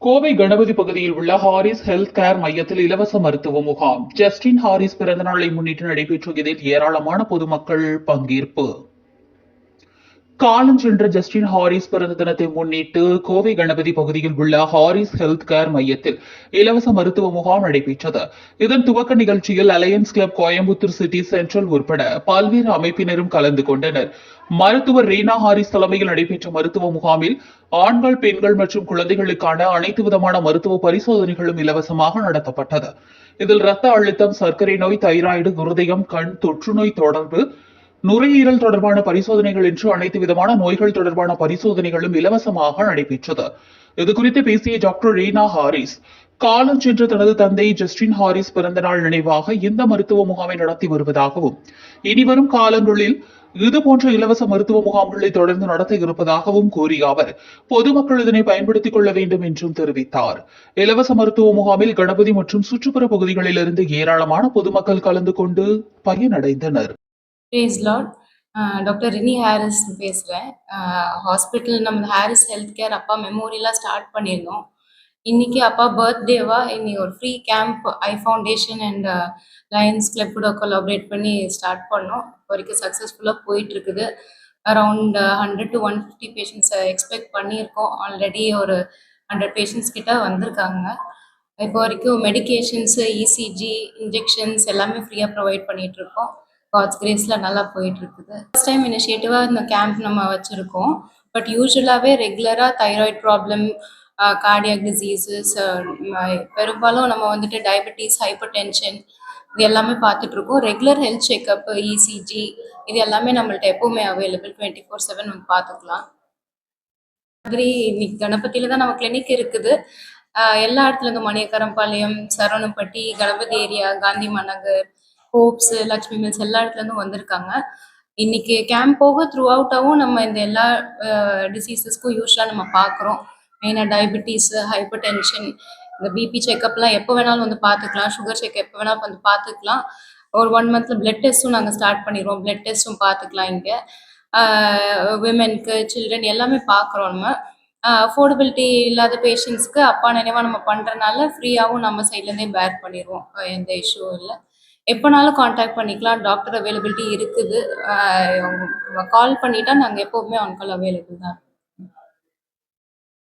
கோவை கணபதி பகுதியில் உள்ள Harris health care மையத்தில் இலவச மருத்துவ முகாம். ஜஸ்டின் ஹாரிஸ் பிறந்த நாளை முன்னிட்டு நடைபெற்ற இதில் ஏராளமான பொதுமக்கள் பங்கேற்பு. காலஞ்சென்ற ஜஸ்டின் ஹாரிஸ் பிறந்த தினத்தை முன்னிட்டு கோவை கணபதி பகுதியில் உள்ள ஹாரிஸ் ஹெல்த் கேர் மையத்தில் இலவச மருத்துவ முகாம் நடைபெற்றது. இதன் துவக்க நிகழ்ச்சியில் alliance club Coimbatore city central உட்பட பல்வேறு அமைப்பினரும் கலந்து கொண்டனர். மருத்துவர் ரீனா ஹாரிஸ் தலைமையில் நடைபெற்ற மருத்துவ முகாமில் ஆண்கள், பெண்கள் மற்றும் குழந்தைகளுக்கான அனைத்து விதமான மருத்துவ பரிசோதனைகளும் இலவசமாக நடத்தப்பட்டது. இதில் ரத்த அழுத்தம், சர்க்கரை நோய், தைராய்டு, இருதயம், கண், தொற்றுநோய் தொடர்பு, நுரையீரல் தொடர்பான பரிசோதனைகள் என்று அனைத்து விதமான நோய்கள் தொடர்பான பரிசோதனைகளும் இலவசமாக நடைபெற்றது. இதுகுறித்து பேசிய டாக்டர் ரீனா ஹாரிஸ், காலம் சென்ற தனது தந்தை ஜஸ்டின் ஹாரிஸ் பிறந்த நாள் நினைவாக இந்த மருத்துவ முகாமை நடத்தி வருவதாகவும், இனிவரும் காலங்களில் இதுபோன்ற இலவச மருத்துவ முகாம்களை தொடர்ந்து நடத்த இருப்பதாகவும் கூறிய அவர், பொதுமக்கள் இதனை பயன்படுத்திக் கொள்ள வேண்டும் என்றும் தெரிவித்தார். இலவச மருத்துவ முகாமில் கணபதி மற்றும் சுற்றுப்புற பகுதிகளில் இருந்து ஏராளமான பொதுமக்கள் கலந்து கொண்டு பயனடைந்தனர். டாக்டர் ரினி ஹாரிஸ் பேசுகிறேன். ஹாஸ்பிட்டல் நம்ம ஹாரிஸ் ஹெல்த் கேர் அப்பா மெமோரியலாக ஸ்டார்ட் பண்ணியிருந்தோம். இன்னைக்கு அப்பா பர்த்டேவா இன்னைக்கு ஒரு free camp I foundation and Lions club கூட கொலாபரேட் பண்ணி ஸ்டார்ட் பண்ணோம். இப்போ வரைக்கும் சக்ஸஸ்ஃபுல்லாக போயிட்டுருக்குது. அரவுண்ட் 100 to 150 பேஷண்ட்ஸை எக்ஸ்பெக்ட் பண்ணியிருக்கோம். ஆல்ரெடி ஒரு 100 பேஷண்ட்ஸ் கிட்ட வந்திருக்காங்க. இப்போ வரைக்கும் மெடிக்கேஷன்ஸு, இசிஜி, இன்ஜெக்ஷன்ஸ் எல்லாமே ஃப்ரீயாக ப்ரொவைட் பண்ணிகிட்ருக்கோம். காட்ஸ் கிரேஸில் நல்லா போயிட்டுருக்குது. ஃபர்ஸ்ட் டைம் இனிஷியேட்டிவாக இந்த கேம்ப் நம்ம வச்சுருக்கோம். பட் யூஸ்வலாகவே ரெகுலராக தைராய்ட் ப்ராப்ளம், கார்டியாக் டிசீசஸ், பெரும்பாலும் நம்ம வந்துட்டு டயபெட்டிஸ், ஹைப்பர் டென்ஷன் இது எல்லாமே பார்த்துட்ருக்கோம். ரெகுலர் ஹெல்த் செக்அப், இசிஜி இது எல்லாமே நம்மள்ட்ட எப்போவுமே அவைலபிள் 24/7 நம்ம பார்த்துக்கலாம். மாதிரி இன்னைக்கு கணபதியில் தான் நம்ம கிளினிக் இருக்குது. எல்லா இடத்துலேருந்து மணியக்கரம்பாளையம், சரவணப்பட்டி, கணபதி ஏரியா, காந்தி மாநகர், ஹோப்ஸ், லக்ஷ்மி மில்ஸ் எல்லா இடத்துலேருந்தும் வந்திருக்காங்க. இன்னைக்கு கேம்ப் போக த்ரூ அவுட்டாகவும் நம்ம இந்த எல்லா டிசீசஸ்க்கும் யூஸ்வலாக நம்ம பார்க்குறோம். மெயினாக டயபெட்டிஸ், ஹைப்பர் டென்ஷன், இந்த பிபி செக்கப்லாம் எப்போ வேணாலும் வந்து பார்த்துக்கலாம். சுகர் செக் எப்போ வேணாலும் வந்து பார்த்துக்கலாம். ஒரு 1 மந்த்தில் பிளட் டெஸ்ட்டும் நாங்கள் ஸ்டார்ட் பண்ணிடுவோம். பிளட் டெஸ்ட்டும் பார்த்துக்கலாம். இங்கே விமென்க்கு, சில்ட்ரன் எல்லாமே பார்க்குறோம் நம்ம. அஃபோர்டபிலிட்டி இல்லாத பேஷண்ட்ஸ்க்கு அப்பா நினைவாக நம்ம பண்ணுறனால ஃப்ரீயாகவும் நம்ம சைட்லேருந்தே பேர் பண்ணிடுவோம். எந்த இஷ்யூவும் இல்லை. எப்போனாலும் காண்டாக்ட் பண்ணிக்கலாம். டாக்டர் அவைலபிலிட்டி இருக்குது. கால் பண்ணிட்டா நாங்கள் எப்போவுமே ஆன் கால் அவைலபிள் தான்.